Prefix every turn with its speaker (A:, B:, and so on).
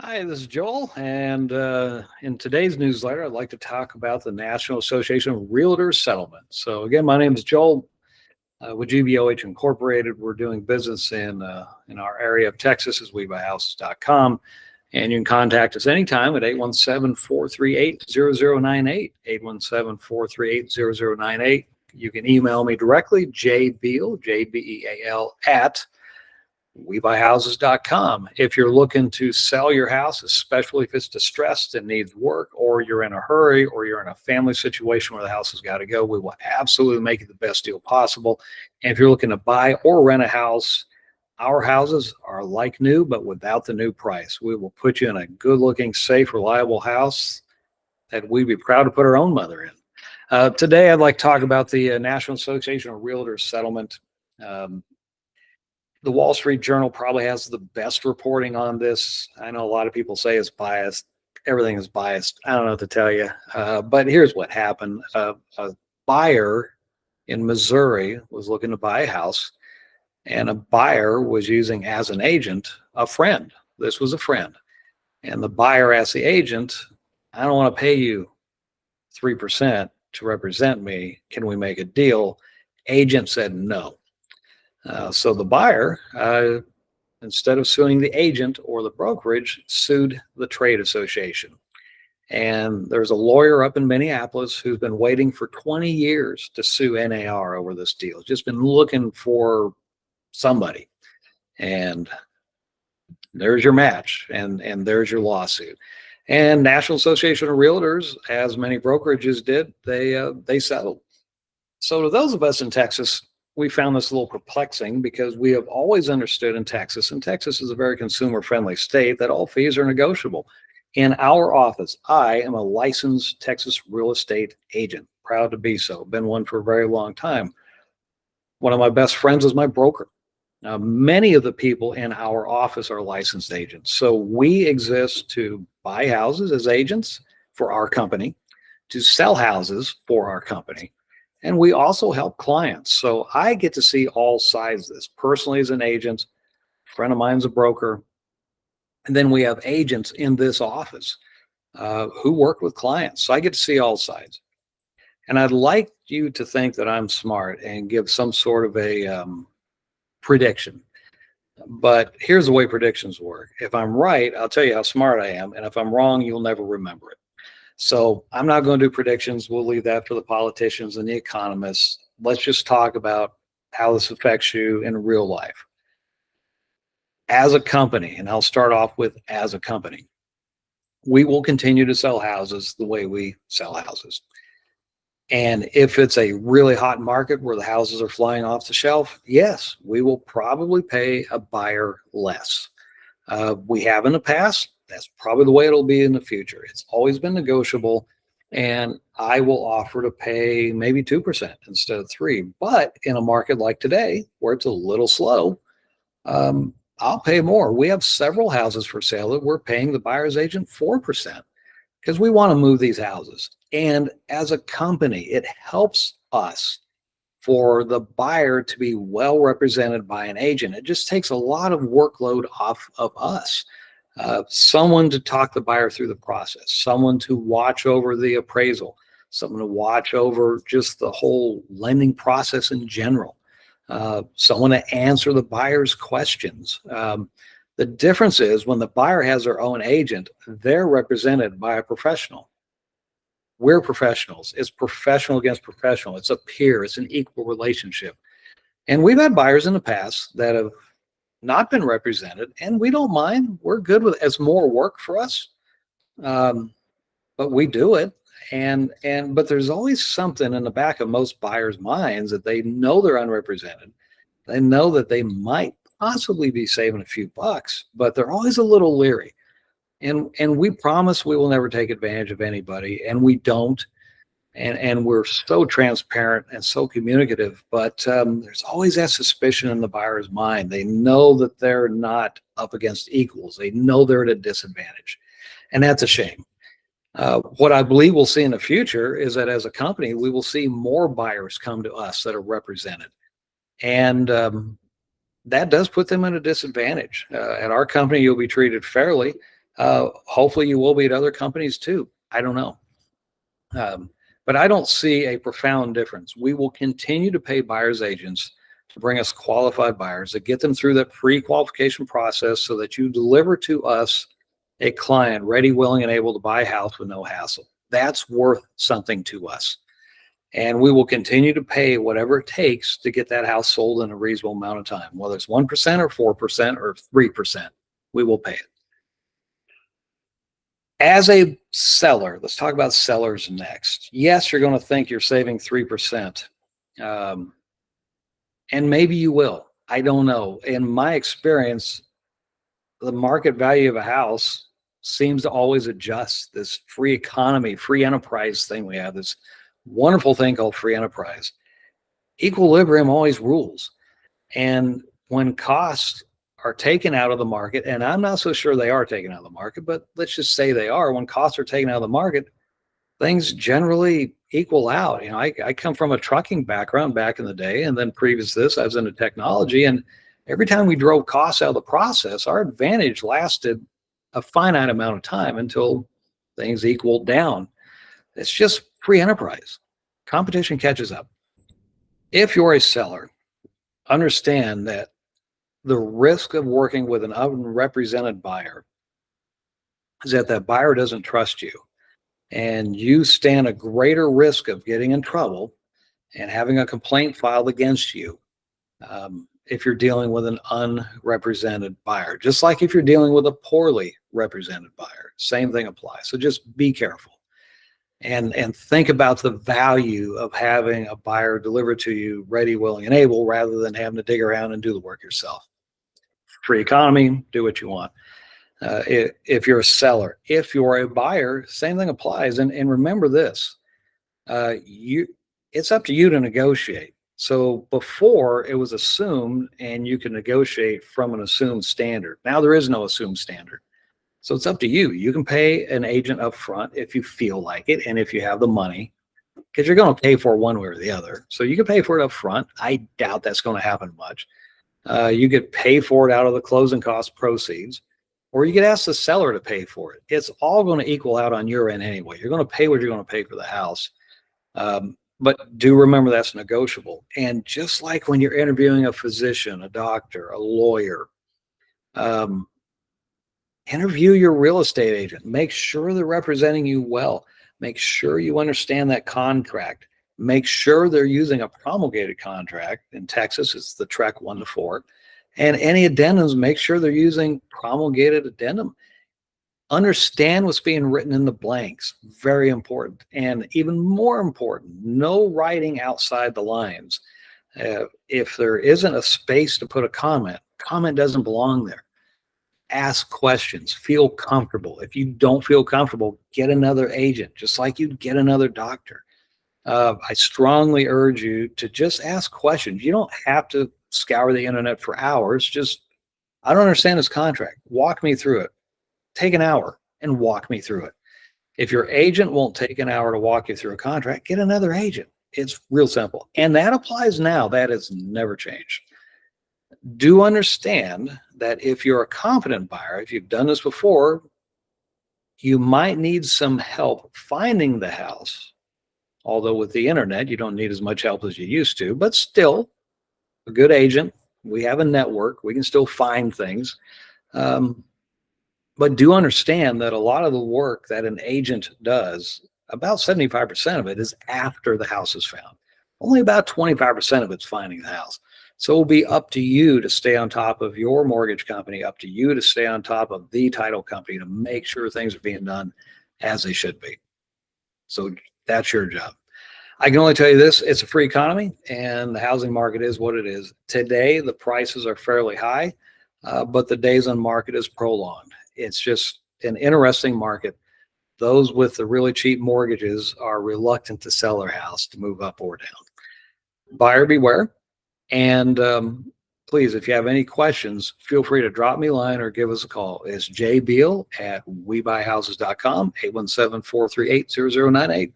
A: Hi, this is Joel, and in today's newsletter, I'd like to talk about the National Association of Realtors Settlement. So, again, my name is Joel with GBOH Incorporated. We're doing business in our area of Texas as WeBuyHouses.com, and you can contact us anytime at 817-438-0098, 817-438-0098. You can email me directly, jbeal, Jbeal, at WeBuyHouses.com. If you're looking to sell your house, especially if it's distressed and needs work, or you're in a hurry, or you're in a family situation where the house has got to go, we will absolutely make it the best deal possible. And if you're looking to buy or rent a house, our houses are like new, but without the new price. We will put you in a good looking, safe, reliable house that we'd be proud to put our own mother in. Today, I'd like to talk about the National Association of Realtors Settlement. The Wall Street Journal probably has the best reporting on this. I know a lot of people say it's biased. Everything is biased. I don't know what to tell you. But here's what happened. A buyer in Missouri was looking to buy a house, and a buyer was using as an agent a friend. This was a friend. And the buyer asked the agent, I don't want to pay you 3% to represent me. Can we make a deal? Agent said no. So the buyer, instead of suing the agent or the brokerage, sued the trade association. And there's a lawyer up in Minneapolis who's been waiting for 20 years to sue NAR over this deal. Just been looking for somebody. And there's your match, and there's your lawsuit. And National Association of Realtors, as many brokerages did, they settled. So to those of us in Texas, we found this a little perplexing because we have always understood in Texas, and Texas is a very consumer-friendly state, that all fees are negotiable. In our office, I am a licensed Texas real estate agent, proud to be so, been one for a very long time. One of my best friends is my broker. Now, many of the people in our office are licensed agents. So we exist to buy houses as agents for our company, to sell houses for our company. And we also help clients. So I get to see all sides of this. Personally, as an agent, a friend of mine's a broker. And then we have agents in this office who work with clients. So I get to see all sides. And I'd like you to think that I'm smart and give some sort of a prediction. But here's the way predictions work. If I'm right, I'll tell you how smart I am. And if I'm wrong, you'll never remember it. So I'm not going to do predictions. We'll leave that for the politicians and the economists. Let's just talk about how this affects you in real life. As a company, and I'll start off with as a company, we will continue to sell houses the way we sell houses. And if it's a really hot market where the houses are flying off the shelf, yes, we will probably pay a buyer less. We have in the past. That's probably the way it'll be in the future. It's always been negotiable, and I will offer to pay maybe 2% instead of 3%. But in a market like today, where it's a little slow, I'll pay more. We have several houses for sale that we're paying the buyer's agent 4% because we want to move these houses. And as a company, it helps us for the buyer to be well represented by an agent. It just takes a lot of workload off of us. Someone to talk the buyer through the process, someone to watch over the appraisal, someone to watch over just the whole lending process in general, someone to answer the buyer's questions. The difference is when the buyer has their own agent, they're represented by a professional. We're professionals. It's professional against professional. It's a peer. It's an equal relationship. And we've had buyers in the past that have not been represented, and we don't mind. We're good with it. It's more work for us, but we do it. But there's always something in the back of most buyers' minds that they know they're unrepresented. They know that they might possibly be saving a few bucks, but they're always a little leery. And we promise we will never take advantage of anybody, and we don't. And we're so transparent and so communicative, but there's always that suspicion in the buyer's mind. They know that they're not up against equals. They know they're at a disadvantage, and that's a shame. What I believe we'll see in the future is that as a company, we will see more buyers come to us that are represented, and that does put them at a disadvantage. At our company, you'll be treated fairly. Hopefully you will be at other companies too. I don't know. But I don't see a profound difference. We will continue to pay buyers agents to bring us qualified buyers, to get them through that pre-qualification process so that you deliver to us a client ready, willing, and able to buy a house with no hassle. That's worth something to us. And we will continue to pay whatever it takes to get that house sold in a reasonable amount of time, whether it's 1% or 4% or 3%, we will pay it. As a seller, let's talk about sellers next. Yes, you're going to think you're saving 3%. And maybe you will. I don't know. In my experience, the market value of a house seems to always adjust. This free economy, free enterprise thing we have, this wonderful thing called free enterprise. Equilibrium always rules. And when costs are taken out of the market, and I'm not so sure they are taken out of the market, but let's just say they are. When costs are taken out of the market, things generally equal out. You know, I come from a trucking background back in the day, and then previous to this, I was into technology. And every time we drove costs out of the process, our advantage lasted a finite amount of time until things equaled down. It's just free enterprise. Competition catches up. If you're a seller, understand that the risk of working with an unrepresented buyer is that that buyer doesn't trust you, and you stand a greater risk of getting in trouble and having a complaint filed against you if you're dealing with an unrepresented buyer. Just like if you're dealing with a poorly represented buyer, same thing applies. So just be careful and think about the value of having a buyer delivered to you ready, willing, and able, rather than having to dig around and do the work yourself. Free economy, do what you want. If you're a seller, if you're a buyer, same thing applies. And remember this, it's up to you to negotiate. So before, it was assumed, and you can negotiate from an assumed standard. Now there is no assumed standard. So it's up to you. You can pay an agent up front if you feel like it, and if you have the money, because you're going to pay for it one way or the other. So you can pay for it up front. I doubt that's going to happen much. You could pay for it out of the closing cost proceeds, or you could ask the seller to pay for it. It's all going to equal out on your end anyway. You're going to pay what you're going to pay for the house. But do remember that's negotiable. And just like when you're interviewing a physician, a doctor, a lawyer, interview your real estate agent. Make sure they're representing you well. Make sure you understand that contract. Make sure they're using a promulgated contract. In Texas, it's the TREC 1-4. And any addendums, make sure they're using promulgated addendum. Understand what's being written in the blanks. Very important. And even more important, no writing outside the lines. If there isn't a space to put a comment doesn't belong there. Ask questions. Feel comfortable. If you don't feel comfortable, get another agent, just like you'd get another doctor. I strongly urge you to just ask questions. You don't have to scour the internet for hours. Just, I don't understand this contract. Walk me through it. Take an hour and walk me through it. If your agent won't take an hour to walk you through a contract, get another agent. It's real simple. And that applies now. That has never changed. Do understand that if you're a competent buyer, if you've done this before, you might need some help finding the house. Although with the internet, you don't need as much help as you used to, but still a good agent. We have a network. We can still find things. But do understand that a lot of the work that an agent does, about 75% of it is after the house is found. Only about 25% of it's finding the house. So it'll be up to you to stay on top of your mortgage company, up to you to stay on top of the title company to make sure things are being done as they should be. So that's your job. I can only tell you this, it's a free economy and the housing market is what it is. Today, the prices are fairly high, but the days on market is prolonged. It's just an interesting market. Those with the really cheap mortgages are reluctant to sell their house to move up or down. Buyer beware. And please, if you have any questions, feel free to drop me a line or give us a call. It's jbeal@webuyhouses.com, 817-438-0098.